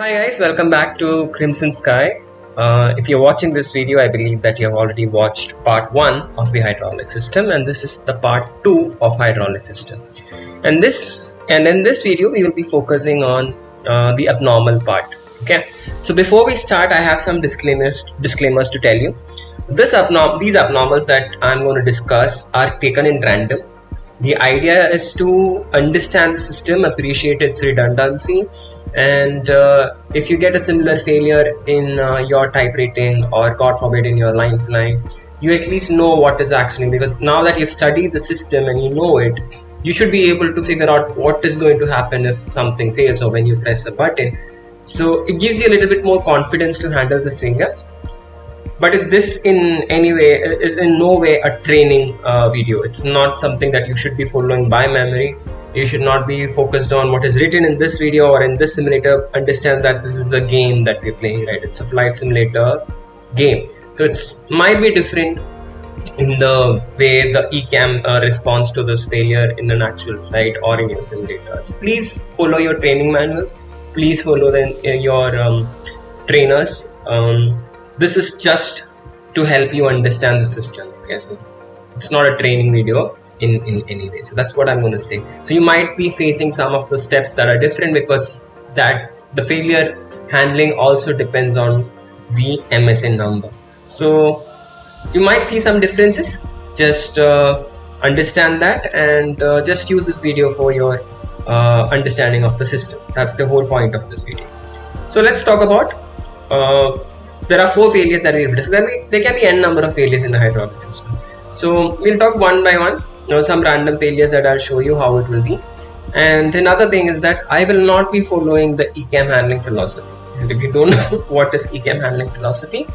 Hi guys, welcome back to Crimson Sky. If you're watching this video, I believe that you have already watched part 1 of the hydraulic system, and this is the part 2 of hydraulic system. And in this video we will be focusing on the abnormal part. Okay, so before we start, I have some disclaimers to tell you. These abnormals that I'm going to discuss are taken in random. The idea is to understand the system, appreciate its redundancy, and if you get a similar failure in your type rating, or God forbid in your line flying, you at least know what is actually, because now that you've studied the system and you know it, you should be able to figure out what is going to happen if something fails or when you press a button. So it gives you a little bit more confidence to handle this failure. But this in any way is in no way a training video. It's not something that you should be following by memory. You should not be focused on what is written in this video or in this simulator. Understand that this is a game that we're playing, right? It's a flight simulator game. So it might be different in the way the ECAM responds to this failure in an actual flight or in your simulators. Please follow your training manuals. Please follow your trainers. This is just to help you understand the system. Okay, so it's not a training video in any way. So that's what I'm going to say. So you might be facing some of the steps that are different, because that the failure handling also depends on the MSN number. So you might see some differences. Just understand that, and just use this video for your understanding of the system. That's the whole point of this video. So let's talk about there are 4 failures that we will discuss. There can be n number of failures in the hydraulic system. So we'll talk one by one. Some random failures that I'll show you how it will be. And another thing is that I will not be following the ECAM handling philosophy. And if you don't know what is ECAM handling philosophy,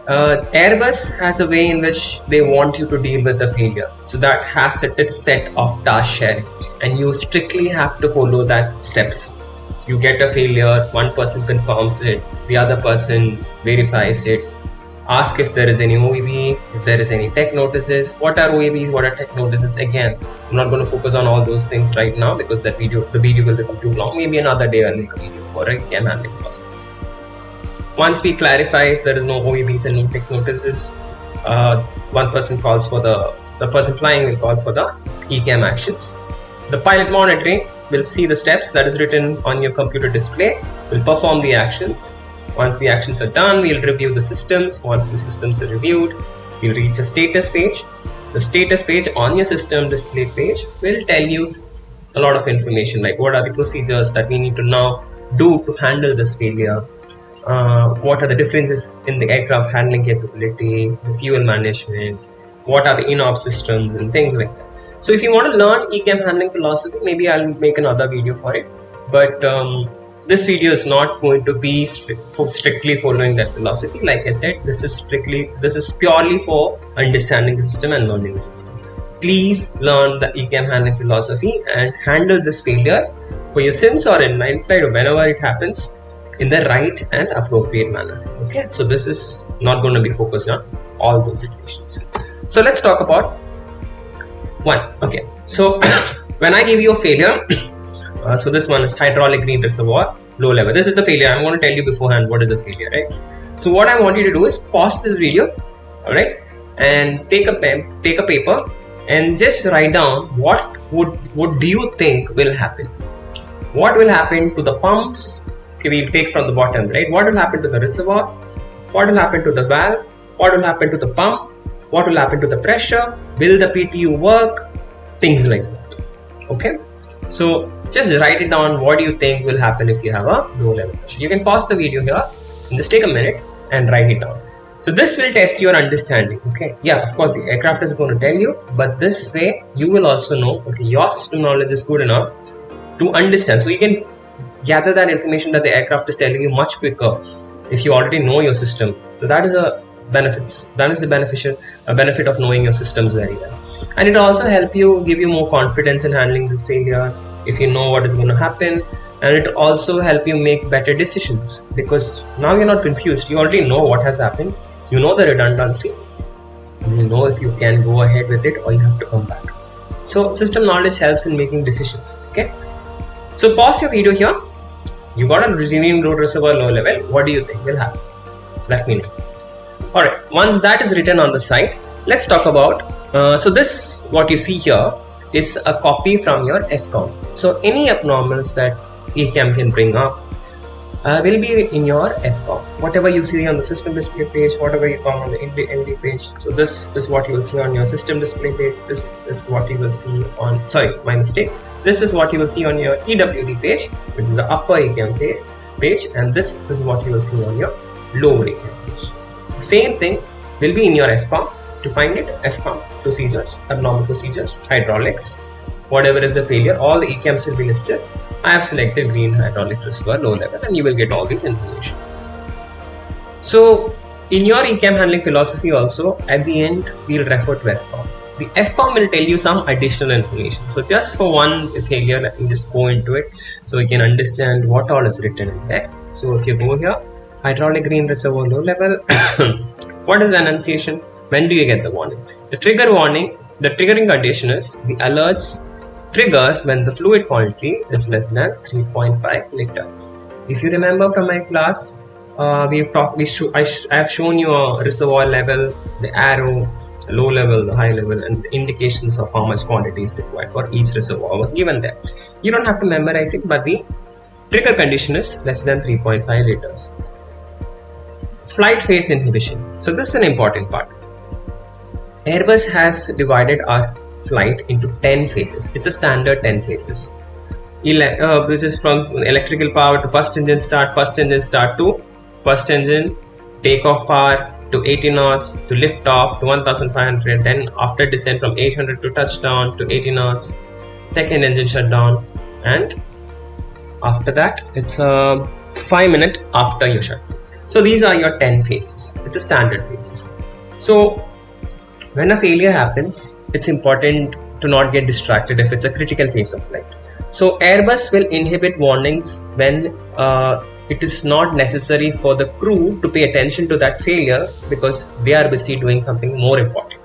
Airbus has a way in which they want you to deal with the failure. So that has its set of task sharing, and you strictly have to follow that steps. You get a failure, one person confirms it, the other person verifies it, ask if there is any OEB, if there is any tech notices, what are OEBs, what are tech notices. Again, I'm not going to focus on all those things right now, because the video will become too long. Maybe another day I'll make a video for a ECAM handling philosophy. Once we clarify if there is no OEBs and no tech notices, one person calls for the person flying will call for the ECAM actions. The pilot monitoring will see the steps that is written on your computer display, will perform the actions. Once the actions are done, we'll review the systems. Once the systems are reviewed, we'll reach a status page. The status page on your system display page will tell you a lot of information, like what are the procedures that we need to now do to handle this failure, what are the differences in the aircraft handling capability, the fuel management, what are the in-op systems, and things like that. So if you want to learn ECAM handling philosophy, maybe I'll make another video for it. But this video is not going to be strictly following that philosophy. Like I said, this is purely for understanding the system and learning the system. Please learn the ECAM handling philosophy and handle this failure for your sims or in line flight or whenever it happens in the right and appropriate manner. Okay, so this is not going to be focused on all those situations. So let's talk about one. Okay, so when I give you a failure, so this one is hydraulic green reservoir, low level. This is the failure. I'm going to tell you beforehand what is a failure, right? So what I want you to do is pause this video, all right, and take a pen, take a paper, and just write down what do you think will happen. What will happen to the pumps? Okay, we'll take from the bottom, right? What will happen to the reservoir? What will happen to the valve? What will happen to the pump? What will happen to the pressure? Will the PTU work? Things like that. Okay, so just write it down. What do you think will happen if you have a low level pressure? You can pause the video here and just take a minute and write it down. So this will test your understanding. Okay, yeah, of course the aircraft is going to tell you, but this way you will also know, okay, your system knowledge is good enough to understand. So you can gather that information that the aircraft is telling you much quicker if you already know your system. So that is the benefit of knowing your systems very well. And it also help you, give you more confidence in handling these failures if you know what is going to happen. And it also help you make better decisions, because now you're not confused. You already know what has happened. You know the redundancy. You know if you can go ahead with it or you have to come back. So system knowledge helps in making decisions. Okay, so pause your video here You got a green road reservoir low level. What do you think will happen? Let me know. Alright, once that is written on the side, let's talk about, so this, what you see here is a copy from your FCOM. So any abnormals that ACAM can bring up will be in your FCOM. Whatever you see on the system display page, whatever you come on the MD page. So this is what you will see on your system display page. This is what you will see on, sorry, my mistake. This is what you will see on your EWD page, which is the upper ACAM page, and this is what you will see on your lower ACAM page. Same thing will be in your FCOM. To find it, FCOM, procedures, abnormal procedures, hydraulics, whatever is the failure, all the ACAMs will be listed. I have selected green hydraulic reservoir low level, and you will get all this information. So in your ACAM handling philosophy also, at the end, we'll refer to FCOM. The FCOM will tell you some additional information. So just for one failure, let me just go into it so we can understand what all is written in there. So if you go here, hydraulic green reservoir low level, what is the annunciation? When do you get the warning? The trigger warning, the triggering condition is the alerts triggers when the fluid quantity is less than 3.5 liter. If you remember from my class, I have shown you a reservoir level, the arrow, low level, the high level, and the indications of how much quantity is required for each reservoir was given there. You don't have to memorize it, but the trigger condition is less than 3.5 liters. Flight phase inhibition. So this is an important part. Airbus has divided our flight into 10 phases. It's a standard 10 phases. Which is from electrical power to first engine start to first engine takeoff power to 80 knots to lift off to 1500, then after descent from 800 to touchdown to 80 knots, second engine shutdown, and after that it's 5 minutes after your shutdown. So these are your 10 phases. It's a standard phases. So when a failure happens, it's important to not get distracted if it's a critical phase of flight. So Airbus will inhibit warnings when it is not necessary for the crew to pay attention to that failure because they are busy doing something more important.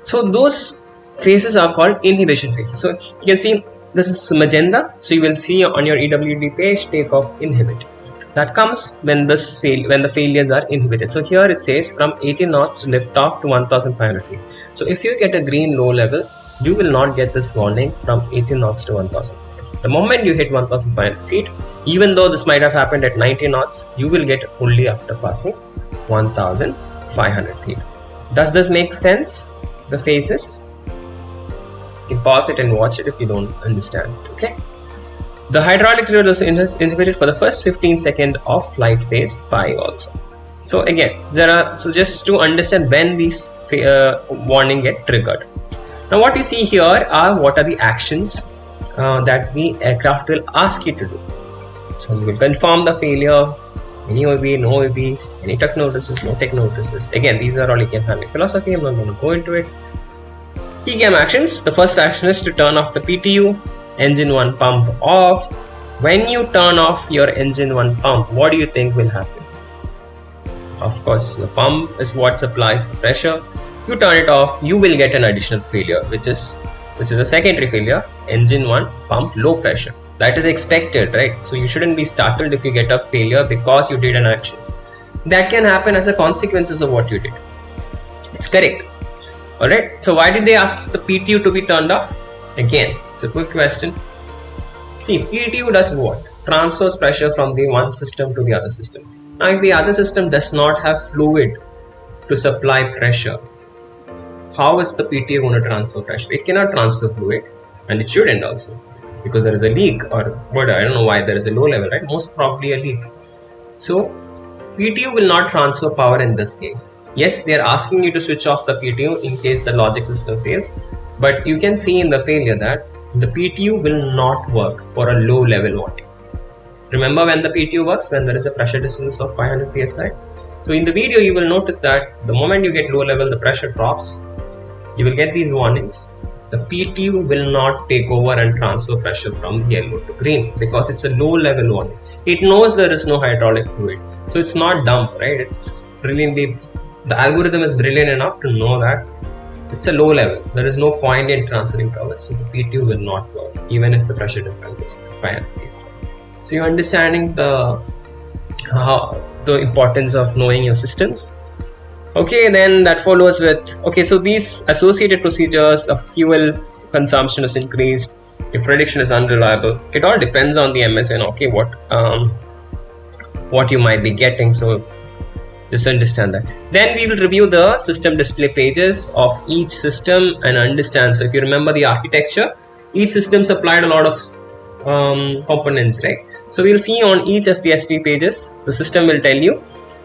So those phases are called inhibition phases. So you can see this is magenta. So you will see on your EWD page takeoff inhibit. That comes when the failures are inhibited. So here it says from 80 knots to lift off to 1500 feet. So if you get a green low level, you will not get this warning from 80 knots to 1000 feet. The moment you hit 1500 feet, even though this might have happened at 90 knots, you will get only after passing 1500 feet. Does this make sense? The phases? You can pause it and watch it if you don't understand. Okay. The hydraulic fluid is inhibited for the first 15 seconds of flight phase 5 also. So again, so just to understand when these warning get triggered. Now what you see here are what are the actions that the aircraft will ask you to do. So you will confirm the failure, any OB, no OBs, any tech notices, no tech notices. Again, these are all ACAM handling philosophy. I'm not going to go into it. ACAM actions. The first action is to turn off the PTU. Engine 1 pump off. When you turn off your engine 1 pump, what do you think will happen? Of course, your pump is what supplies the pressure. You turn it off, you will get an additional failure, which is a secondary failure. Engine 1 pump low pressure. That is expected, right? So you shouldn't be startled if you get a failure because you did an action. That can happen as a consequences of what you did. It's correct. Alright, so why did they ask the PTU to be turned off? Again, it's a quick question. See, PTU does what? Transfers pressure from the one system to the other system. Now, if the other system does not have fluid to supply pressure, how is the PTU going to transfer pressure? It cannot transfer fluid, and it shouldn't also, because there is a leak, or what, I don't know why there is a low level, right? Most probably a leak. So, PTU will not transfer power in this case. Yes, they are asking you to switch off the PTU in case the logic system fails. But you can see in the failure that the PTU will not work for a low level warning. Remember when the PTU works? When there is a pressure distance of 500 psi. So in the video you will notice that the moment you get low level, the pressure drops. You will get these warnings. The PTU will not take over and transfer pressure from yellow to green because it's a low level warning. It knows there is no hydraulic fluid. So it's not dumb, right? It's brilliantly, the algorithm is brilliant enough to know that it's a low level. There is no point in transferring power, so the PTU will not work, even if the pressure difference is 500 psi. So you're understanding the importance of knowing your systems. Okay, then that follows with, okay, so these associated procedures of fuel consumption is increased if prediction is unreliable. It all depends on the MSN, okay, what you might be getting. So just understand that. Then we will review the system display pages of each system and understand. So if you remember the architecture, each system supplied a lot of components, right? So we'll see on each of the SD pages, the system will tell you,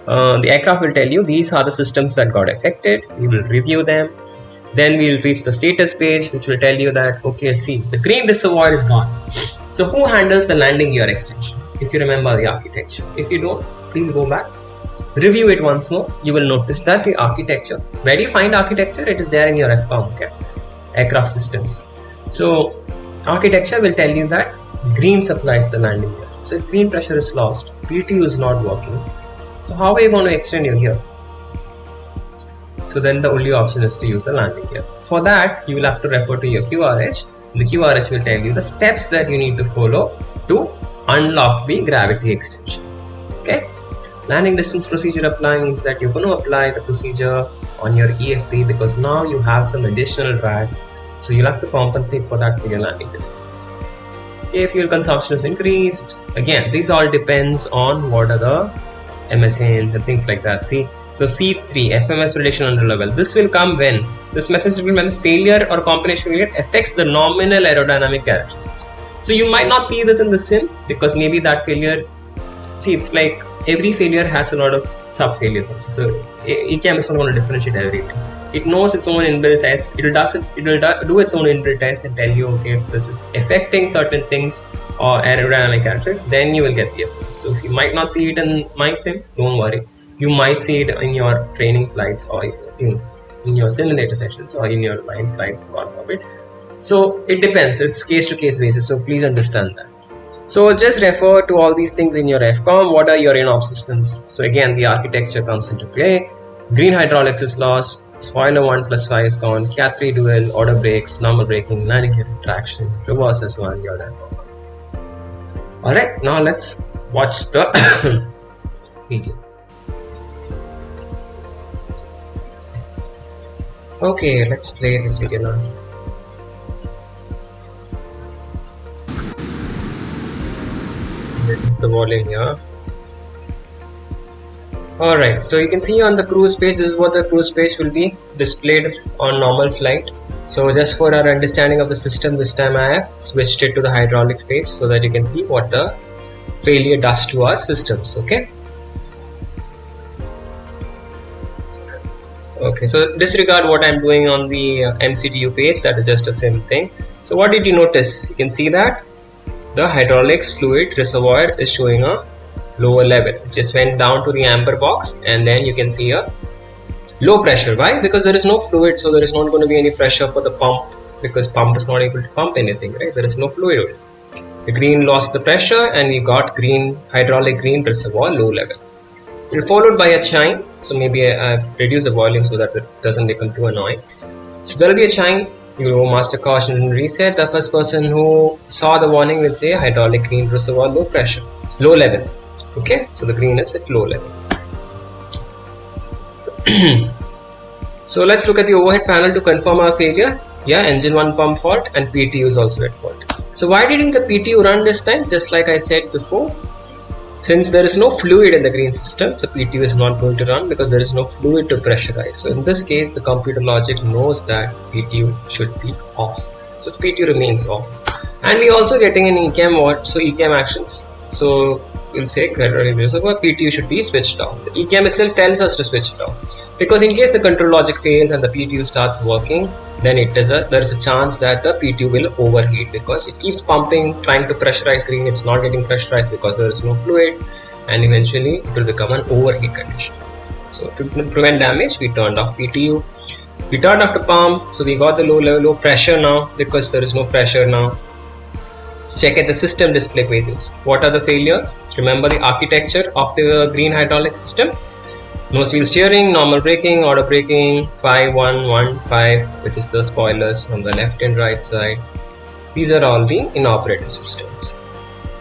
the aircraft will tell you these are the systems that got affected. We will review them. Then we'll reach the status page, which will tell you that, okay, see, the green reservoir is gone. So who handles the landing gear extension? If you remember the architecture. If you don't, please go back, review it once more. You will notice that the architecture, where do you find architecture? It is there in your FCOM, okay? Aircraft systems. So architecture will tell you that green supplies the landing gear. So if green pressure is lost, PTU is not working. So how are you going to extend your gear? So then the only option is to use the landing gear. For that, you will have to refer to your QRH. The QRH will tell you the steps that you need to follow to unlock the gravity extension. Okay. Landing distance procedure apply means that you're going to apply the procedure on your EFP because now you have some additional drag. So you'll have to compensate for that for your landing distance. Okay, fuel consumption is increased. Again, these all depends on what are the MSNs and things like that. See, so C3, FMS prediction under level. This will come when this message will be when the failure or combination failure affects the nominal aerodynamic characteristics. So you might not see this in the sim because maybe that failure, see, it's like every failure has a lot of sub failures also. So ECAM is not going to differentiate everything. It knows its own inbuilt test. It will do its own inbuilt test and tell you, okay, if this is affecting certain things or aerodynamic characteristics, then you will get the FMS. So if you might not see it in my sim, don't worry. You might see it in your training flights or in your simulator sessions or in your line flights, God forbid. So it depends. It's case to case basis. So please understand that. So just refer to all these things in your FCOM. What are your in-op systems? So again, the architecture comes into play. Green hydraulics is lost. Spoiler 1+5 is gone. Cat3 dual, auto brakes, normal braking, landing gear traction, reverse S1, you're done. Alright, now let's watch the video. Okay, let's play this video now. Reduce the volume here. Alright, so you can see on the cruise page, this is what the cruise page will be displayed on normal flight. So just for our understanding of the system, this time I have switched it to the hydraulics page so that you can see what the failure does to our systems. Okay. Okay, so disregard what I'm doing on the MCDU page, that is just a same thing. So what did you notice? You can see that the hydraulics fluid reservoir is showing a lower level. It just went down to the amber box and then you can see a low pressure. Why? Because there is no fluid, so there is not going to be any pressure for the pump because pump is not able to pump anything, right? There is no fluid. The green lost the pressure and we got green, hydraulic green reservoir low level. It will followed by a chime. So maybe I've reduced the volume so that it doesn't become too annoying. So there will be a chime. You go master caution and reset. The first person who saw the warning will say hydraulic green reservoir low pressure, low level. Okay, so the green is at low level. So let's look at the overhead panel to confirm our failure. Yeah, engine 1 pump fault and PTU is also at fault. So why didn't the PTU run this time? Just like I said before, since there is no fluid in the green system, the PTU is not going to run because there is no fluid to pressurize. So in this case, the computer logic knows that PTU should be off. So the PTU remains off. And we also getting an ECAM what? So ECAM actions. So we'll say reservoir PTU should be switched off. The ECAM itself tells us to switch it off. Because in case the control logic fails and the PTU starts working, then there is a chance that the PTU will overheat because it keeps pumping, trying to pressurize green. It's not getting pressurized because there is no fluid, and eventually it will become an overheat condition. So to prevent damage, we turned off PTU. We turned off the pump, so we got the low pressure now because there is no pressure now. Check at the system display pages. What are the failures? Remember the architecture of the green hydraulic system. Nose wheel steering, normal braking, auto braking, 5-1-1-5, which is the spoilers on the left and right side. These are all the inoperative systems.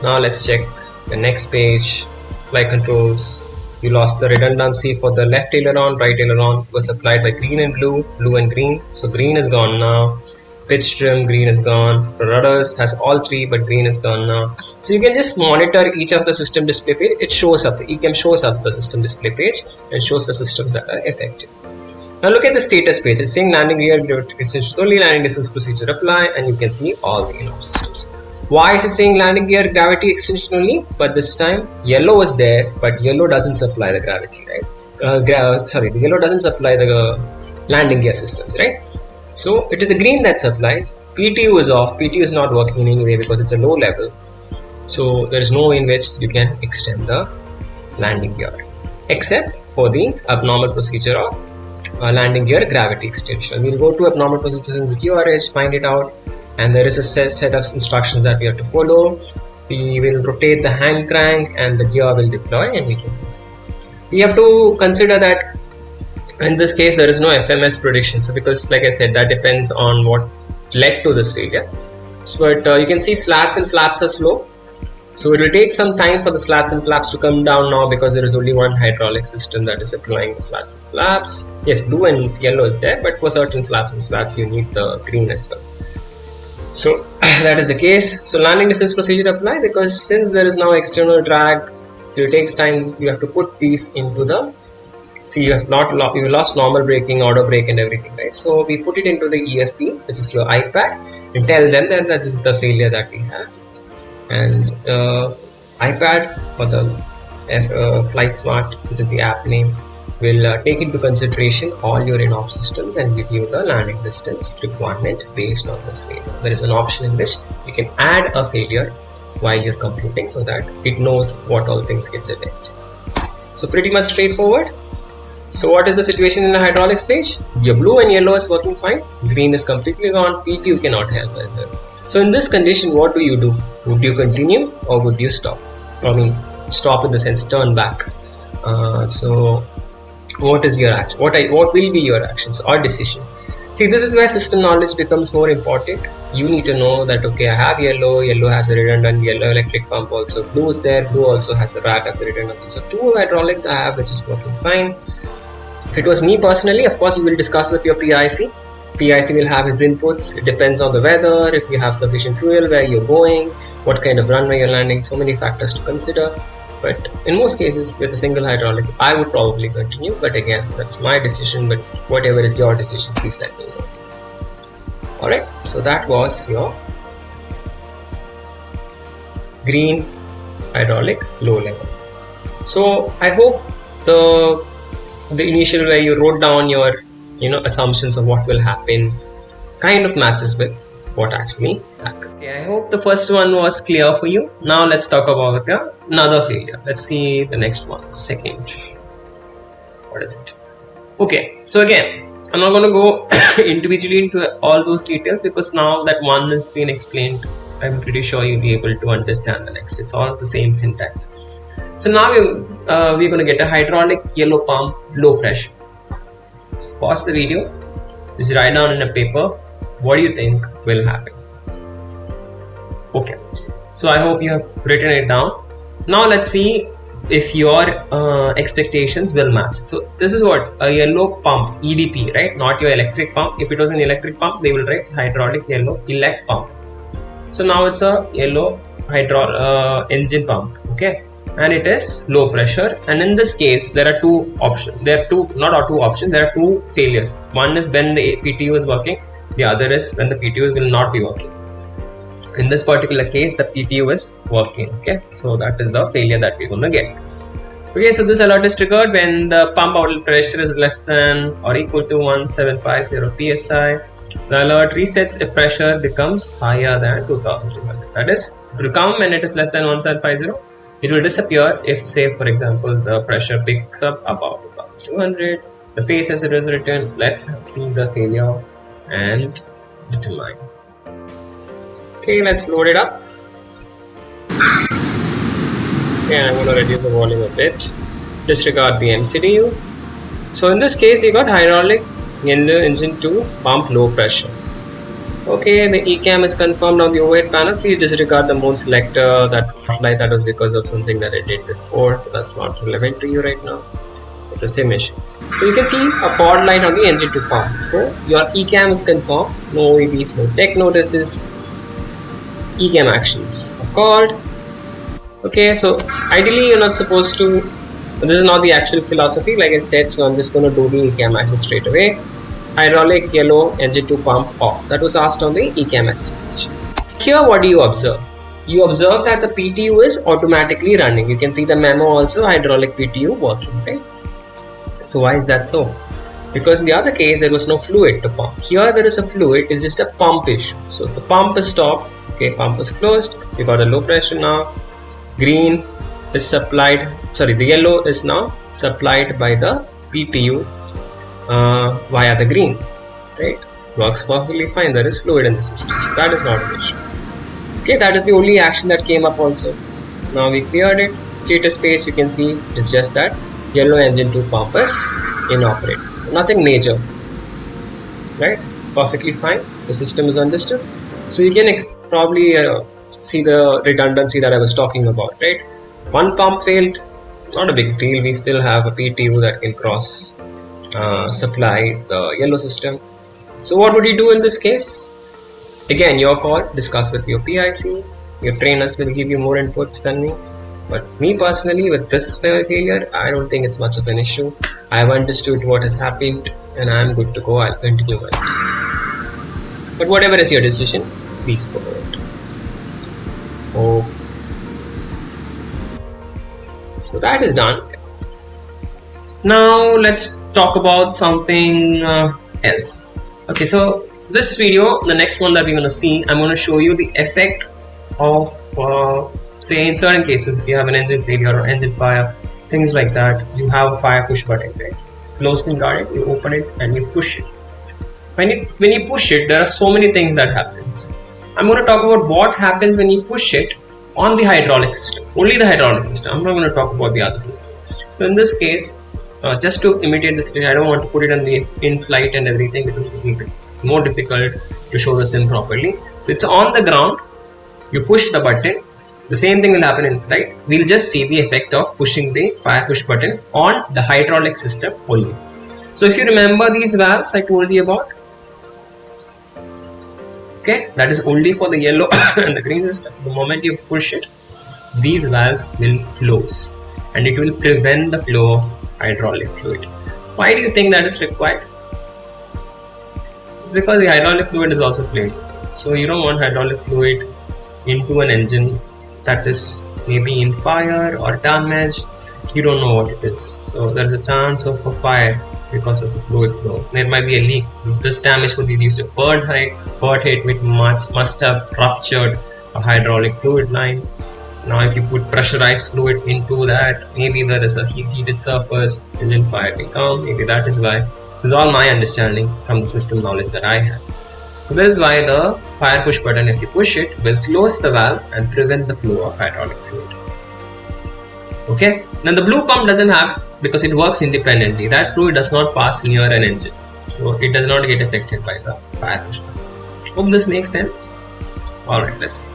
Now let's check The next page, flight controls. You lost the redundancy for the left aileron, right aileron was supplied by green and blue, blue and green. So green is gone now. Pitch trim, green is gone. The rudders has all three, but green is gone now. So you can just monitor each of the system display page. It shows up, ECAM shows up the system display page and shows the systems that are effective. Now look at the status page. It's saying landing gear extension only, landing distance procedure apply, and you can see all the in-off systems. Why is it saying landing gear gravity extension only? But this time yellow is there, but yellow doesn't supply the gravity, right? The yellow doesn't supply the landing gear systems, right? So it is the green that supplies. PTU is off. PTU is not working in any way because it's a low level. So there is no way in which you can extend the landing gear, except for the abnormal procedure of landing gear gravity extension. We'll go to abnormal procedures in the QRH, find it out, and there is a set of instructions that we have to follow. We will rotate the hand crank and the gear will deploy, and we can see. We have to consider that in this case there is no FMS prediction. So because like I said, that depends on what led to this failure. So, but you can see slats and flaps are slow. So it will take some time for the slats and flaps to come down now because there is only one hydraulic system that is applying the slats and flaps. Yes, blue and yellow is there, but for certain flaps and slats you need the green as well. So that is the case. So landing distance procedure apply, because since there is now external drag, it takes time. You have to put these into the, see, you have lost normal braking, auto brake and everything, right? So we put it into the EFP, which is your iPad, and tell them that this is the failure that we have. And iPad or the Flight Smart, which is the app name, will take into consideration all your in-off systems and give you the landing distance requirement based on this failure. There is an option in which you can add a failure while you're computing so that it knows what all things gets affected. So pretty much straightforward. So what is the situation in the hydraulics page? Your blue and yellow is working fine. Green is completely gone. PTU cannot help as well. So in this condition, what do you do? Would you continue or would you stop? I mean, stop in the sense turn back. So what is your action? What will be your actions or decision? See, this is where system knowledge becomes more important. You need to know that, okay, I have yellow has a redundant yellow electric pump also. Blue is there, blue also has a rat as a redundancy. So two hydraulics I have, which is working fine. If it was me personally, of course, you will discuss with your PIC. PIC will have his inputs. It depends on the weather, if you have sufficient fuel, where you're going, what kind of runway you're landing, so many factors to consider. But in most cases, with a single hydraulics, I would probably continue. But again, that's my decision. But whatever is your decision, please let me know. Alright, so that was your green hydraulic low level. So I hope the initial where you wrote down your assumptions of what will happen kind of matches with what actually happened. Okay, I hope the first one was clear for you. Now let's talk about another failure. Let's see the next one. Second, what is it? Okay, so again, I'm not going to go individually into all those details because now that one has been explained, I'm pretty sure you'll be able to understand the next. It's all the same syntax. So now we're going to get a hydraulic yellow pump, low pressure. Pause the video. Just write down in a paper what do you think will happen. Okay, so I hope you have written it down. Now let's see if your expectations will match. So this is what a yellow pump, EDP, right? Not your electric pump. If it was an electric pump, they will write hydraulic yellow elect pump. So now it's a yellow engine pump, okay? And it is low pressure, and in this case there are two options. There are two failures. One is when the PTU is working, the other is when the PTU will not be working. In this particular case, the PTU is working, okay? So that is the failure that we're going to get. Okay, so this alert is triggered when the pump outlet pressure is less than or equal to 1750 psi. The alert resets if pressure becomes higher than 2200. That is, it will come when it is less than 1750. It will disappear if, say, for example, the pressure picks up about 2200. The phase as it is written. Let's see the failure and determine. Okay, let's load it up. Okay, I'm going to reduce the volume a bit. Disregard the MCDU. So in this case, we got hydraulic yellow engine 2 pump low pressure. Okay, the ECAM is confirmed on the overhead panel. Please disregard the mode selector, that light, that was because of something that I did before, so that's not relevant to you right now. It's a sim issue. So you can see a forward light on the engine to pump. So your ECAM is confirmed. No OEBs, no tech notices. ECAM actions occurred. Okay, so ideally you're not supposed to. This is not the actual philosophy, like I said. So I'm just going to do the ECAM action straight away. Hydraulic yellow engine to pump off. That was asked on the ECAM estimation. Here, what do you observe? You observe that the PTU is automatically running. You can see the memo also, hydraulic PTU working, right? So why is that so? Because in the other case, there was no fluid to pump. Here there is a fluid, it's just a pump issue. So if the pump is stopped, okay, pump is closed, you got a low pressure now. Green is supplied, sorry, the yellow is now supplied by the PTU via the green, right? Works perfectly fine. There is fluid in the system, so that is not an issue. Okay, that is the only action that came up also. Now we cleared it. Status page, you can see it's just that yellow engine to pump is inoperable. So nothing major, right? Perfectly fine. The system is understood. So you can probably see the redundancy that I was talking about, right? One pump failed, not a big deal. We still have a PTU that can cross supply the yellow system. So what would you do in this case? Again, your call, discuss with your PIC. Your trainers will give you more inputs than me. But me personally, with this failure, I don't think it's much of an issue. I've understood what has happened and I'm good to go. I'll continue my study. But whatever is your decision, please follow it. Okay. So that is done. Now let's talk about something else. Okay, so this video, the next one that we're going to see, I'm going to show you the effect of say in certain cases, if you have an engine failure or engine fire, things like that, you have a fire push button, right? Closed and guarded, you open it and you push it. When you push it, there are so many things that happens. I'm going to talk about what happens when you push it on the hydraulic system, only the hydraulic system. I'm not going to talk about the other system. So in this case, just to imitate this, I don't want to put it on the in-flight and everything because it will be more difficult to show the sim properly. So it's on the ground, you push the button, the same thing will happen in flight. We'll just see the effect of pushing the fire push button on the hydraulic system only. So if you remember these valves I told you about, okay, that is only for the yellow and the green system. The moment you push it, these valves will close and it will prevent the flow of hydraulic fluid. Why do you think that is required? It's because the hydraulic fluid is also flamed. So you don't want hydraulic fluid into an engine that is maybe in fire or damaged. You don't know what it is. So there is a chance of a fire because of the fluid flow. There might be a leak. This damage could be due to bird height. Bird height must have ruptured a hydraulic fluid line. Now if you put pressurized fluid into that, maybe there is a heated surface, engine fire can come, maybe that is why. This is all my understanding from the system knowledge that I have. So that is why the fire push button, if you push it, will close the valve and prevent the flow of hydraulic fluid. Okay, now the blue pump doesn't have, because it works independently, that fluid does not pass near an engine. So it does not get affected by the fire push button. Hope this makes sense. Alright, let's see.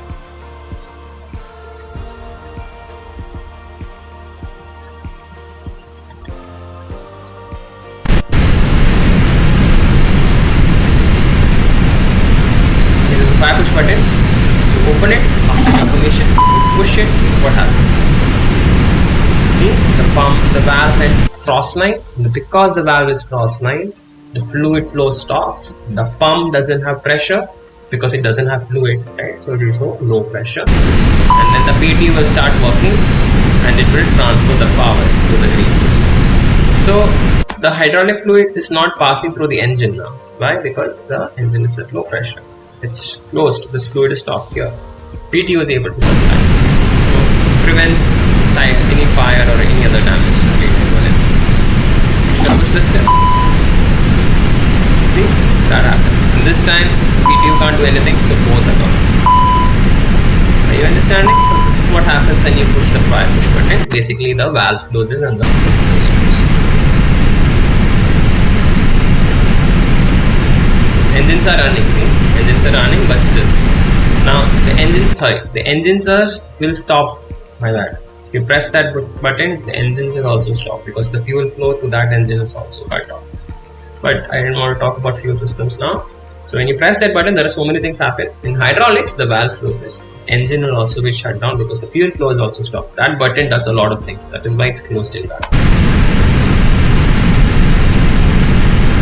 Fire push button, you open it, after confirmation, you push it, what happens? See, the valve had cross line. Because the valve is cross line, the fluid flow stops. The pump doesn't have pressure because it doesn't have fluid, right? So it is low pressure, and then the PT will start working and it will transfer the power to the green system. So the hydraulic fluid is not passing through the engine now. Why? Because the engine is at low pressure. It's closed, this fluid is stopped here. PT was able to supply it. So it prevents any fire or any other damage related to an engine. Push the step. See, that happened. And this time PTU can't do anything, so both are gone. Are you understanding? So this is what happens when you push the fire push button. Basically the valve closes and the fluid stops. Engines are running, see? Engines are running, but still. Now the engines will stop. My bad. If you press that button, the engines will also stop because the fuel flow to that engine is also cut off. But I didn't want to talk about fuel systems now. So when you press that button, there are so many things happen. In hydraulics, the valve closes. Engine will also be shut down because the fuel flow is also stopped. That button does a lot of things. That is why it's closed in that.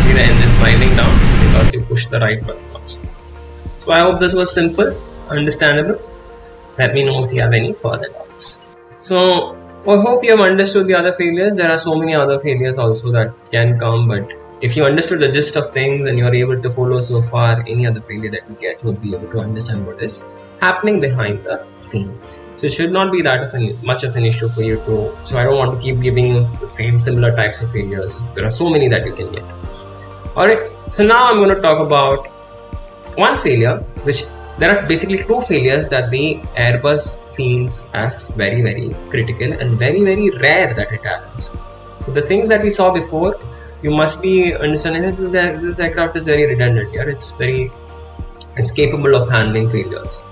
See the engine's winding down because you push the right button also. So I hope this was simple, understandable. Let me know if you have any further doubts. So I hope you have understood the other failures. There are so many other failures also that can come, but if you understood the gist of things and you are able to follow so far, any other failure that you get, you'll be able to understand what is happening behind the scene. So it should not be that much of an issue for you to. So I don't want to keep giving the same similar types of failures. There are so many that you can get. Alright, so now I'm going to talk about one failure, which there are basically two failures that the Airbus sees as very, very critical and very, very rare that it happens. So the things that we saw before, you must be understanding that this aircraft is very redundant here. It's capable of handling failures.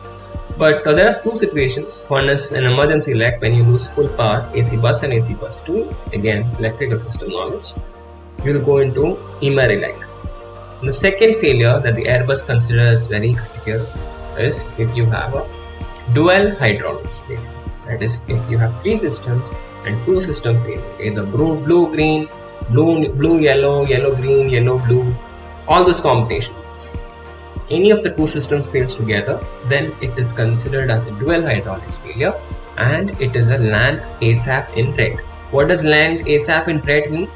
But there are two situations. One is an emergency leg when you lose full power, AC bus and AC bus 2. Again, electrical system knowledge. You will go into emergency leg. The second failure that the Airbus considers very critical is if you have a dual hydraulics failure. That is, if you have three systems and two system fails, either blue green, blue yellow, yellow green, yellow blue, all those combinations. Any of the two systems fails together, then it is considered as a dual hydraulics failure and it is a land ASAP in red. What does land ASAP in red mean?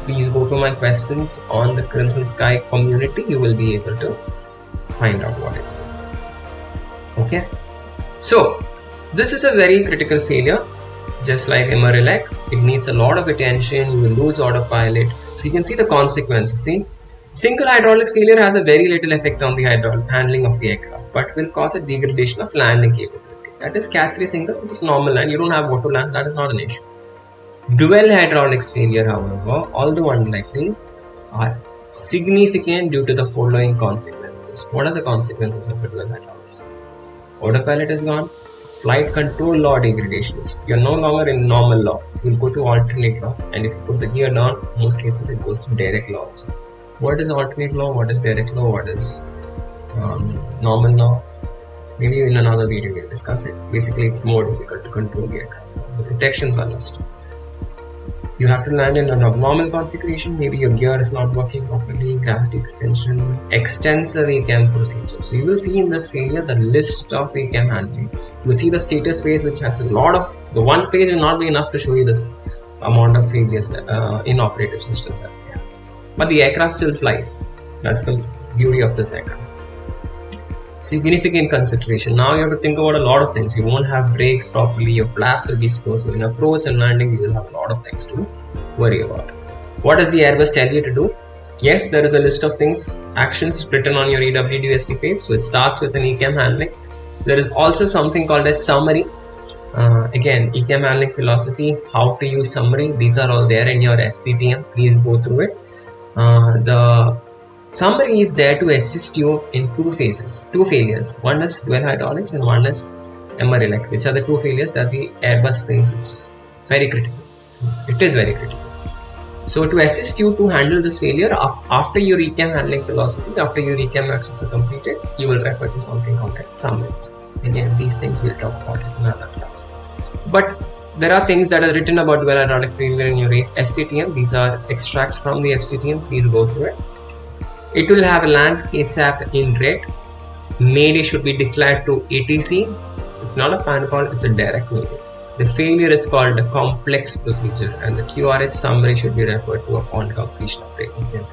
Please go to my questions on the Crimson Sky community. You will be able to find out what it says. Okay, so this is a very critical failure. Just like MRLAC, it needs a lot of attention. You will lose autopilot. So you can see the consequences. See, single hydraulics failure has a very little effect on the handling of the aircraft, but will cause a degradation of landing capability. That is Cat 3 single. It's normal land. You don't have auto land. That is not an issue. Dual hydraulics failure, however, although unlikely, are significant due to the following consequences. What are the consequences of dual hydraulics? Autopilot is gone. Flight control law degradations. You're no longer in normal law. You'll go to alternate law, and if you put the gear down, in most cases it goes to direct law also. What is alternate law? What is direct law? What is normal law? Maybe in another video we'll discuss it. Basically, it's more difficult to control the aircraft. The protections are lost. You have to land in an abnormal configuration. Maybe your gear is not working properly, gravity extension, extensive ACAM procedure. So you will see in this failure the list of ACAM handling. You will see the status page, which has a lot of. The one page will not be enough to show you this amount of failures in operative systems that we have. But the aircraft still flies. That's the beauty of this aircraft. Significant consideration. Now you have to think about a lot of things. You won't have brakes properly, your flaps will be slow, so in approach and landing you will have a lot of things to worry about. What does the Airbus tell you to do? Yes, there is a list of things, actions written on your EWDSD page. So it starts with an ECAM handling. There is also something called as summary. Again, ECAM handling philosophy, how to use summary. These are all there in your FCTM. Please go through it. The summary is there to assist you in two failures. One is dual hydraulics and one is MRLAC, which are the two failures that the Airbus thinks it's very critical. It is very critical. So to assist you to handle this failure, after your ECAM handling philosophy, after your ECAM actions are completed, you will refer to something called as summaries. Again, these things we'll talk about in another class. But there are things that are written about dual hydraulic failure in your FCTM. These are extracts from the FCTM. Please go through it. It will have a land ASAP in red. Mayday should be declared to ATC. It's not a pan call, it's a direct mayday. The failure is called a complex procedure, and the QRH summary should be referred to upon completion of the ECAM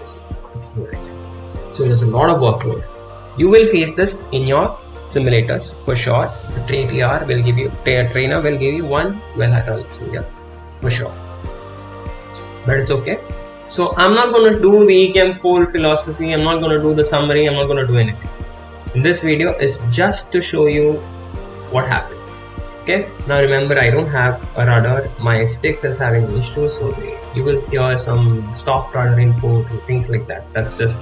procedure. So it is a lot of workload. You will face this in your simulators for sure. The trainer will give you one dual hydraulics failure for sure. But it's okay. So I'm not going to do the ECAM full philosophy. I'm not going to do the summary. I'm not going to do anything. This video is just to show you what happens. Okay. Now remember, I don't have a rudder. My stick is having issues, so you will hear some stop rudder input and things like that. That's just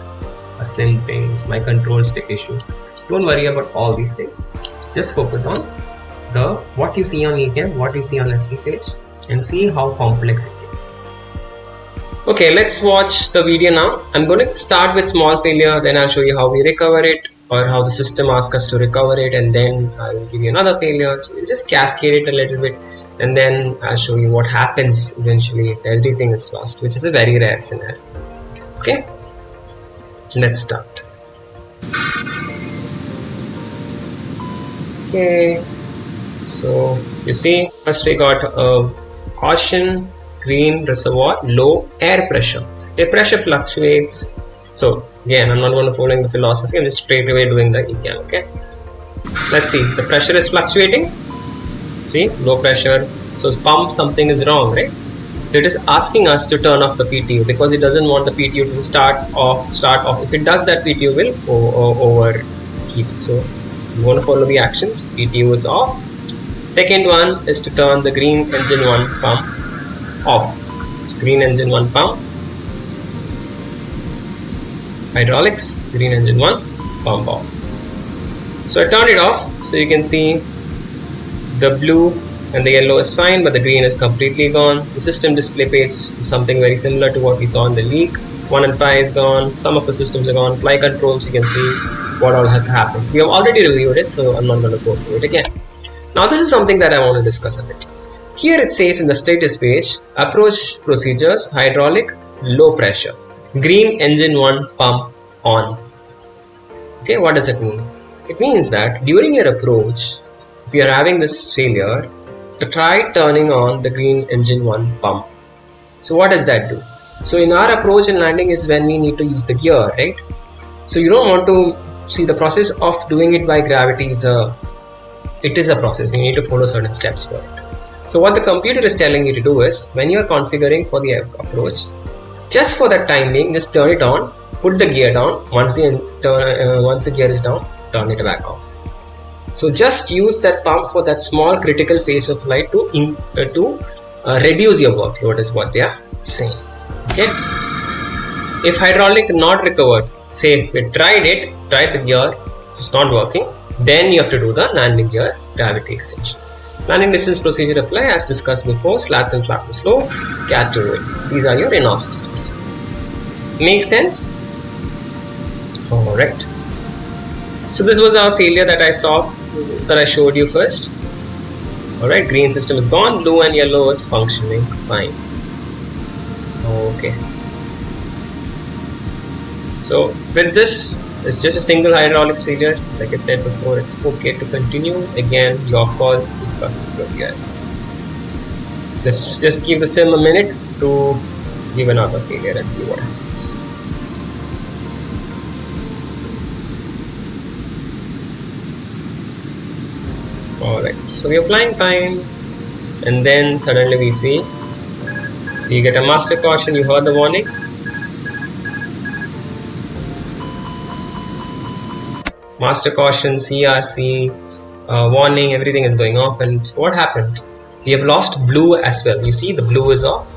sim things, my control stick issue. Don't worry about all these things. Just focus on the what you see on eCam, what you see on SD page, and see how complex it is. Okay, let's watch the video now. I'm going to start with small failure, then I'll show you how we recover it, or how the system asks us to recover it, and then I'll give you another failure. So we'll just cascade it a little bit, and then I'll show you what happens eventually if everything is lost, which is a very rare scenario. Okay, let's start. Okay, so you see, first we got a caution, green reservoir, low air pressure. Air pressure fluctuates. So again, I'm not going to follow the philosophy, I'm just straight away doing the eCam. Okay, let's see, the pressure is fluctuating. See, low pressure. So pump, something is wrong, right? So it is asking us to turn off the PTU because it doesn't want the PTU to start off. If it does that, PTU will overheat. So you want to follow the actions. PTU is off. Second one is to turn the green engine 1 pump off. So green engine 1 pump. Hydraulics, green engine 1 pump off. So I turned it off. So you can see the blue and the yellow is fine, but the green is completely gone. The system display page is something very similar to what we saw in the leak. 1 and 5 is gone. Some of the systems are gone. Flight controls, you can see what all has happened. We have already reviewed it, so I'm not going to go through it again. Now this is something that I want to discuss a bit. Here it says in the status page, approach procedures, hydraulic, low pressure, green engine 1 pump on. Okay, what does it mean? It means that during your approach, if you are having this failure, to try turning on the green engine 1 pump. So what does that do? So in our approach and landing is when we need to use the gear, right? So you don't want to see the process of doing it by gravity is a process. You need to follow certain steps for it. So what the computer is telling you to do is, when you are configuring for the approach, just for that time being, just turn it on, put the gear down. Once the gear is down, turn it back off. So just use that pump for that small critical phase of flight to reduce your workload is what they are saying. Okay. If hydraulic not recovered, say if we tried the gear, it's not working, then you have to do the landing gear gravity extension. Landing distance procedure apply as discussed before, slats and flaps are slow, cat to roll. These are your in-off systems. Make sense? Alright. So this was our failure that I showed you first. Alright, green system is gone, blue and yellow is functioning fine. Okay. So with this, it's just a single hydraulics failure. Like I said before, it's okay to continue. Again, your call, discuss it with you guys. Let's just give the sim a minute to give another failure and see what happens. Alright, so we are flying fine, and then suddenly we see we get a master caution. You heard the warning. Master caution, CRC, warning, everything is going off. And what happened? We have lost blue as well. You see the blue is off,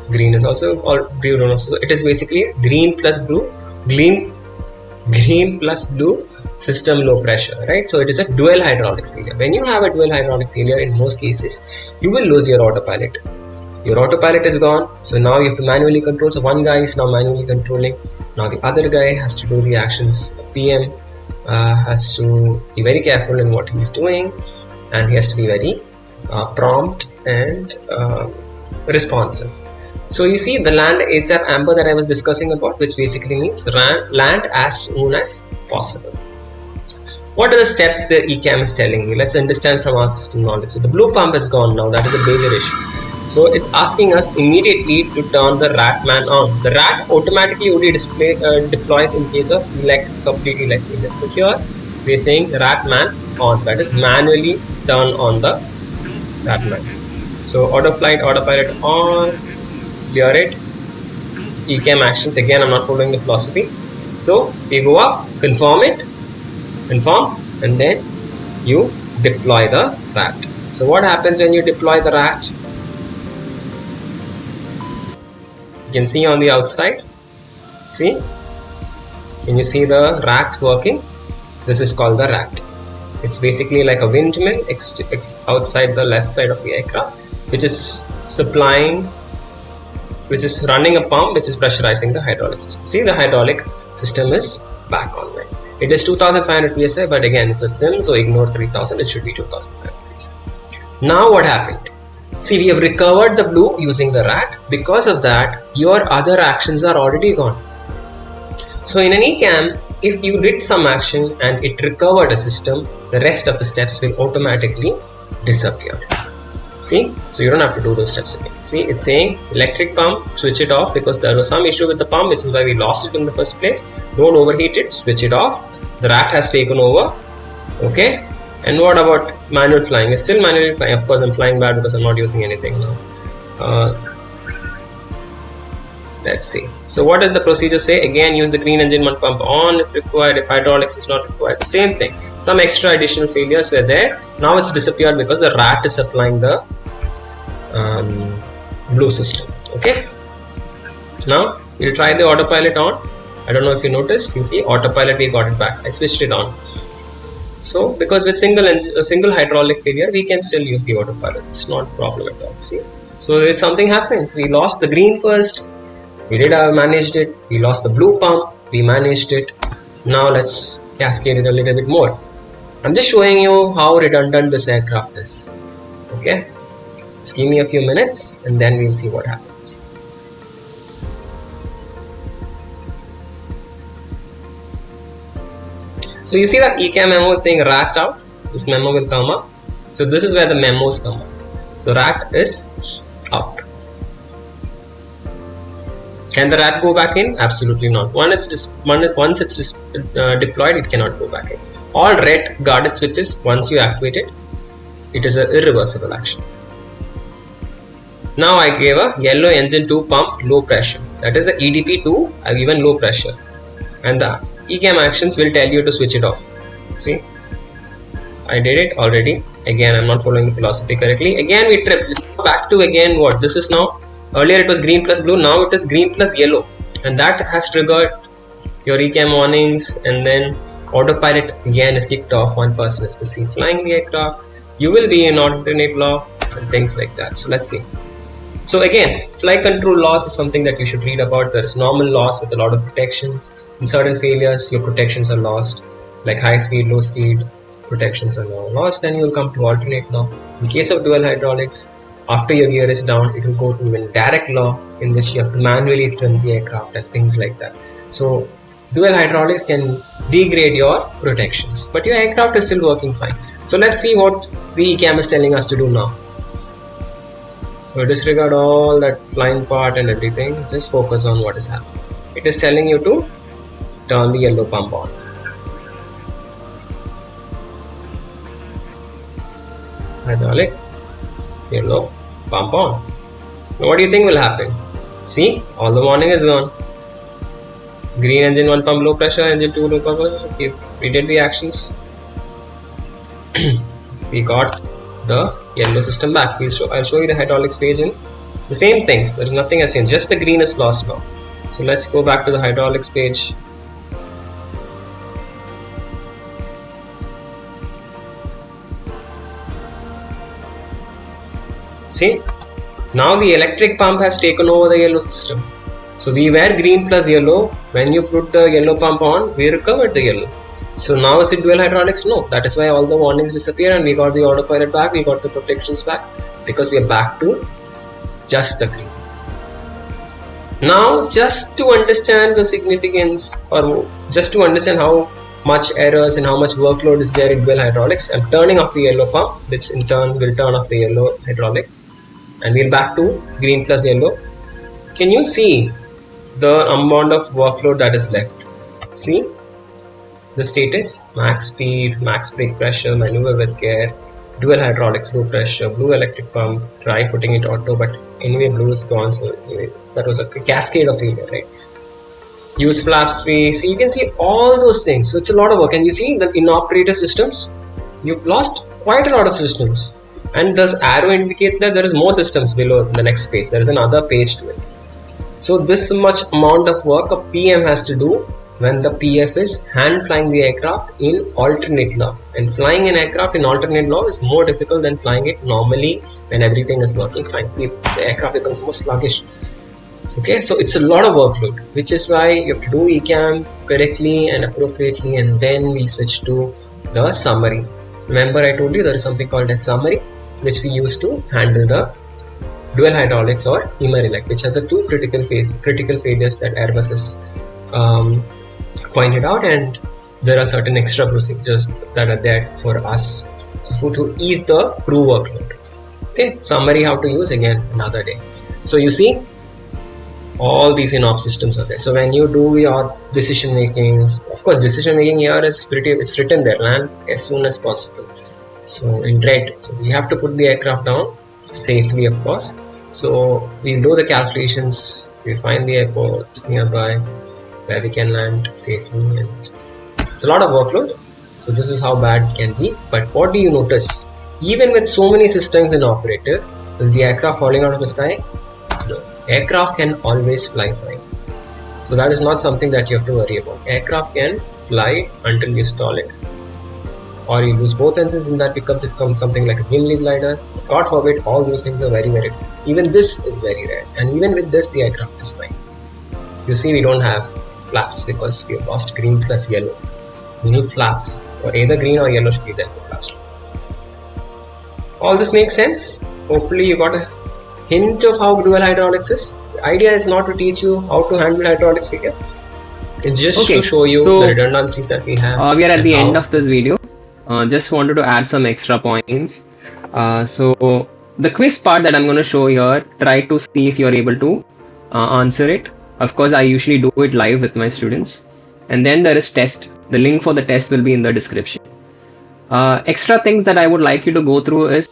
green is also, or blue also. It is basically green plus blue, green plus blue, system low pressure, right? So it is a dual hydraulics failure. When you have a dual hydraulic failure, in most cases, you will lose your autopilot. Your autopilot is gone, so now you have to manually control. So one guy is now manually controlling. Now the other guy has to do the actions. The PM has to be very careful in what he's doing, and he has to be very prompt and responsive. So you see the land ASAP amber that I was discussing about, which basically means land as soon as possible. What are the steps the eCam is telling me? Let's understand from our system knowledge. So the blue pump is gone now. That is a major issue. So it's asking us immediately to turn the rat man on. The rat automatically only deploys in case of complete elect failure. So here we are saying rat man on. That is manually turn on the rat man. So auto flight, autopilot on, clear it. eCam actions. Again, I'm not following the philosophy. So we go up, confirm it, and then you deploy the rat. So what happens when you deploy the rat? You can see on the outside, see When you see the rack working, this is called the rack. It's basically like a windmill outside the left side of the aircraft, which is running a pump which is pressurizing the hydraulic system. See, the hydraulic system is back online. It is 2500 psi, but again it's a sim, so ignore 3000, it should be 2500 psi. Now what happened? See, we have recovered the blue using the rat. Because of that, your other actions are already gone. So in an ECAM, if you did some action and it recovered a system, the rest of the steps will automatically disappear. See, so you don't have to do those steps again. See, it's saying electric pump, switch it off because there was some issue with the pump, which is why we lost it in the first place. Don't overheat it, switch it off. The rat has taken over. Okay. And what about manual flying? It's still manually flying. Of course, I'm flying bad because I'm not using anything now. Let's see. So what does the procedure say? Again, use the green engine 1 pump on if required, if hydraulics is not required. Same thing. Some extra additional failures were there. Now it's disappeared because the rat is supplying the blue system. Okay. Now we'll try the autopilot on. I don't know if you noticed. You see autopilot, we got it back. I switched it on. So because with single hydraulic failure, we can still use the autopilot. It's not a problem at all. See. So if something happens, we lost the green first. We did managed it. We lost the blue pump. We managed it. Now let's cascade it a little bit more. I'm just showing you how redundant this aircraft is. Okay. Just give me a few minutes and then we'll see what happens. So you see that ECAM memo is saying rat out. This memo will come up. So this is where the memos come up. So rat is out. Can the rat go back in? Absolutely not. Once it's deployed, it cannot go back in. All red guarded switches, once you activate it, it is an irreversible action. Now I gave a yellow engine 2 pump low pressure. That is the EDP 2. I've given low pressure. And the ECAM actions will tell you to switch it off. See? I did it already. Again, I'm not following the philosophy correctly. Again, we trip. Back to again what? This is now. Earlier it was green plus blue, now it is green plus yellow, and that has triggered your ECAM warnings, and then autopilot again is kicked off. One person is busy flying the aircraft. You will be in alternate law and things like that. So let's see. So again, flight control loss is something that you should read about. There is normal loss with a lot of protections. In certain failures, your protections are lost, like high speed, low speed protections are now lost. Then you will come to alternate law. In case of dual hydraulics, after your gear is down, it will go to a direct law in which you have to manually trim the aircraft and things like that. So dual hydraulics can degrade your protections, but your aircraft is still working fine. So let's see what the ECAM is telling us to do now. So disregard all that flying part and everything, just focus on what is happening. It is telling you to turn the yellow pump on. Hydraulic, yellow pump on. Now what do you think will happen? See, all the warning is gone. Green engine 1 pump low pressure, engine 2 low pump. Okay, we did the actions. We got the yellow system back. I'll show you the hydraulics page in. It's the same things. There is nothing else changed. Just the green is lost now. So let's go back to the hydraulics page. See, now the electric pump has taken over the yellow system. So we were green plus yellow. When you put the yellow pump on, we recovered the yellow. So now is it dual hydraulics? No. That is why all the warnings disappear and we got the autopilot back, we got the protections back, because we are back to just the green. Now just to understand the significance, or just to understand how much errors and how much workload is there in dual hydraulics, I'm turning off the yellow pump, which in turn will turn off the yellow hydraulic, and we're back to green plus yellow. Can you see the amount of workload that is left? See the status: max speed, max brake pressure, maneuver with care, dual hydraulics, low pressure, blue electric pump. Try putting it auto, but anyway blue is gone, so anyway, that was a cascade of failure, right? Use flaps 3. So you can see all those things. So it's a lot of work, and you see that in operator systems you've lost quite a lot of systems, and this arrow indicates that there is more systems below the next page. There is another page to it. So this much amount of work a PM has to do when the PF is hand flying the aircraft in alternate law. And flying an aircraft in alternate law is more difficult than flying it normally when everything is working fine. The aircraft becomes more sluggish. Okay, so it's a lot of workload, which is why you have to do ECAM correctly and appropriately, and then we switch to the summary. Remember, I told you there is something called a summary, which we use to handle the dual hydraulics or emerelect, which are the two critical failures that Airbus has pointed out, and there are certain extra procedures that are there for us to ease the crew workload. Okay, summary how to use again another day. So you see, all these in-op systems are there. So when you do your decision makings, of course decision making here is it's written there, land as soon as possible. So in red, so we have to put the aircraft down safely, of course. So we'll do the calculations, we'll find the airports nearby where we can land safely, and it's a lot of workload. So this is how bad it can be. But what do you notice? Even with so many systems in operative, is the aircraft falling out of the sky? No. Aircraft can always fly fine. So that is not something that you have to worry about. Aircraft can fly until you stall it, or you lose both engines, and that becomes something like a Gimli glider. God forbid, all those things are very, very rare. Even this is very rare, and even with this, the aircraft is fine. You see, we don't have flaps because we have lost green plus yellow. We need flaps, or either green or yellow should be there for flaps. All this makes sense. Hopefully, you got a hint of how dual hydraulics is. The idea is not to teach you how to handle hydraulics figure. It's just to show you the redundancies that we have. We are at the end of this video. Just wanted to add some extra points. So the quiz part that I'm going to show here, try to see if you're able to answer it. Of course, I usually do it live with my students. And then there is test. The link for the test will be in the description. Extra things that I would like you to go through is,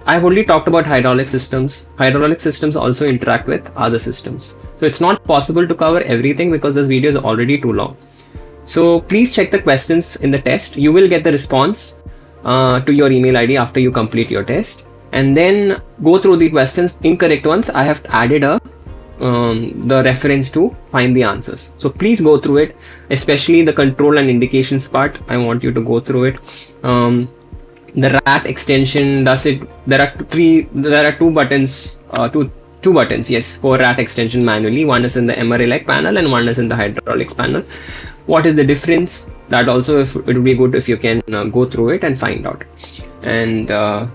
I've already talked about hydraulic systems. Hydraulic systems also interact with other systems. So it's not possible to cover everything because this video is already too long. So please check the questions in the test. You will get the response to your email ID after you complete your test. And then go through the questions. Incorrect ones, I have added the reference to find the answers. So please go through it, especially the control and indications part. I want you to go through it. The rat extension, there are two buttons, two buttons, yes, for rat extension manually. One is in the emerelect panel and one is in the hydraulics panel. What is the difference? That also, it would be good if you can go through it and find out, and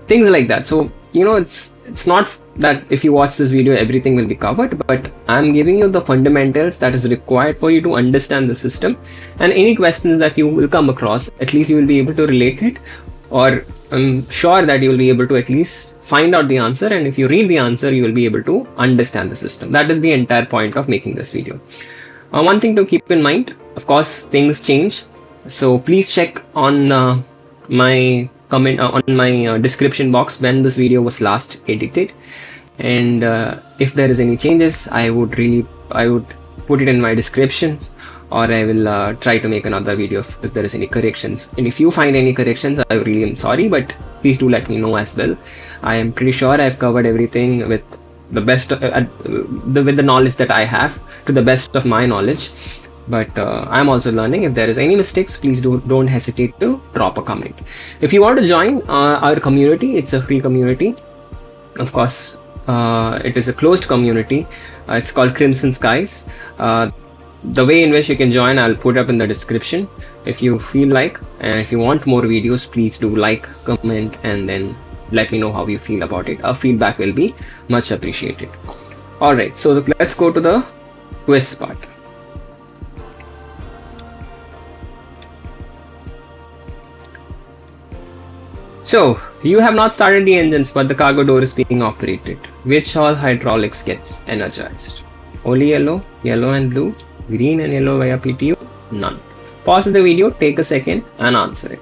things like that. So it's not that if you watch this video everything will be covered, but I'm giving you the fundamentals that is required for you to understand the system, and any questions that you will come across, at least you will be able to relate it, or I'm sure that you will be able to at least find out the answer, and if you read the answer you will be able to understand the system. That is the entire point of making this video. One thing to keep in mind, of course, things change, so please check on my comment on my description box when this video was last edited, and if there is any changes, I would put it in my descriptions, or I will try to make another video if there is any corrections. And if you find any corrections, I really am sorry, but please do let me know as well. I am pretty sure I've covered everything with the best with the knowledge that I have, to the best of my knowledge, but I'm also learning. If there is any mistakes, please don't hesitate to drop a comment. If you want to join our community, it's a free community. Of course, it is a closed community. It's called Crimson Skies. The way in which you can join, I'll put up in the description if you feel like, and if you want more videos, please do like, comment, and then let me know how you feel about it. Our feedback will be much appreciated. Alright, so let's go to the quiz part. So you have not started the engines, but the cargo door is being operated. Which all hydraulics gets energized? Only yellow, yellow and blue, green and yellow via PTU? None. Pause the video, take a second and answer it.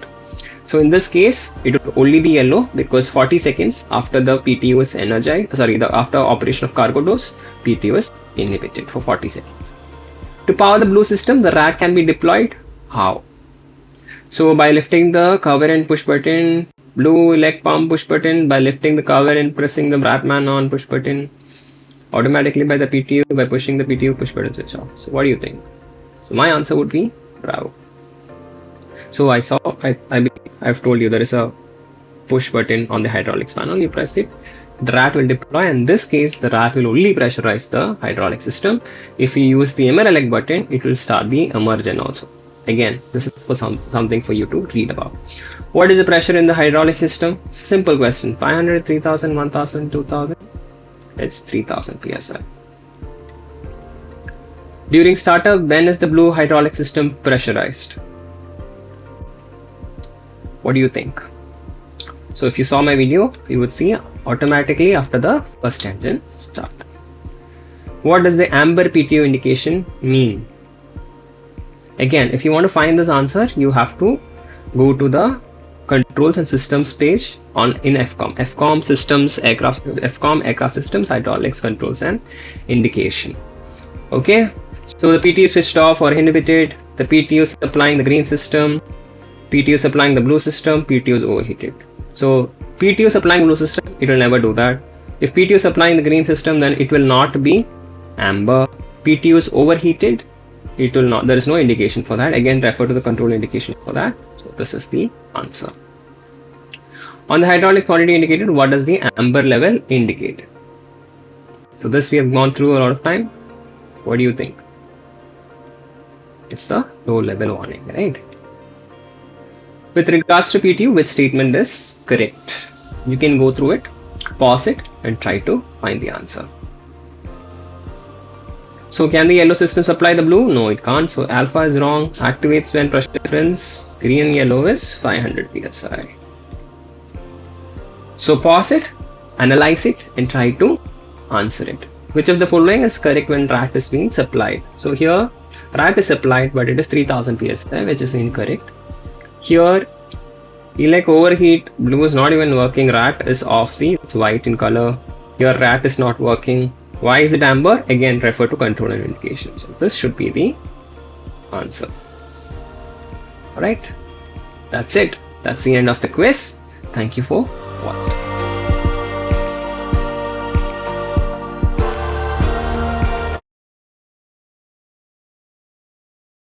So in this case, it would only be yellow because 40 seconds after the PTU is energized, after operation of cargo doors, PTU is inhibited for 40 seconds. To power the blue system, the rack can be deployed. How? So by lifting the cover and push button, blue elect pump push button, by lifting the cover and pressing the Ratman on push button, automatically by the PTU, by pushing the PTU push button switch off. So what do you think? So my answer would be bravo. So I've told you there is a push button on the hydraulics panel. You press it, the rat will deploy. In this case, the rat will only pressurize the hydraulic system. If you use the emer-elect button, it will start the emergen also. Again, this is for something for you to read about. What is the pressure in the hydraulic system? Simple question. 500, 3000, 1000, 2000. It's 3000 psi. During startup, when is the blue hydraulic system pressurized? What do you think? So if you saw my video, you would see automatically after the first engine start. What does the amber PTO indication mean? Again, if you want to find this answer, you have to go to the controls and systems page in FCOM. FCOM systems, aircraft systems, hydraulics, controls and indication. Okay, so the PTO is switched off or inhibited. The PTO is supplying the green system. PTO is supplying the blue system. PTO is overheated. So PTO supplying blue system, it will never do that. If PTO supplying the green system, then it will not be amber. PTO is overheated, it will not. There is no indication for that. Again, refer to the control indication for that. So this is the answer. On the hydraulic quantity indicated, what does the amber level indicate? So this we have gone through a lot of time. What do you think? It's the low level warning, right? With regards to PTO, which statement is correct? You can go through it, pause it and try to find the answer. So can the yellow system supply the blue? No, it can't. So alpha is wrong. Activates when pressure difference. Green and yellow is 500 psi. So pause it, analyze it and try to answer it. Which of the following is correct when rat is being supplied? So here rat is supplied but it is 3000 psi, which is incorrect. Here elect overheat, blue is not even working, rat is off, see it's white in color. Here rat is not working. Why is it amber? Again, refer to control and indication. So this should be the answer. Alright, that's it. That's the end of the quiz. Thank you for watching.